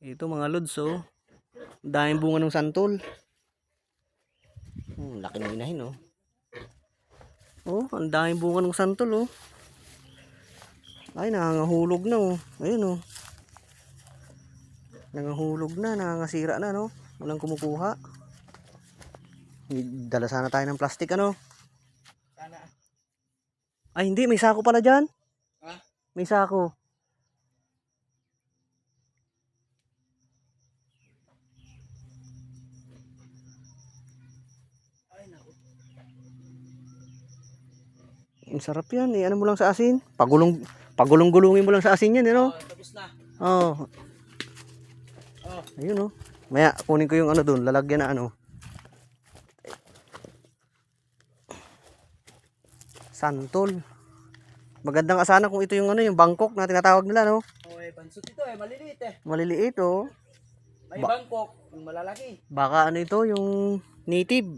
Ito mga lods, oh. Daming bunga ng santol. Laki ng inahin, oh. Oh, ang daming bunga ng santol, oh. Ay, nangangahulog na, oh. Ayun, oh. Nangangahulog na, nangangasira na, no. Walang kumukuha. Dala sana tayo ng plastic, ano. Sana. Ay, hindi, may sako pala dyan. Ha? May sako. Ay, naku. Ang sarap yan, eh. Ano mo lang sa asin? Pagulong-gulungin mo lang sa asin yan, eh, no? Tapos na. Oh. Oh. Ayun, oh. Maya, kunin ko yung ano dun, lalagyan na ano. Santol. Magandang asana kung ito yung ano, yung Bangkok na tinatawag nila, no? Oh, bansot ito maliliit eh. Maliliit, oh. May Bangkok, yung malalaki. Baka ano ito, yung native.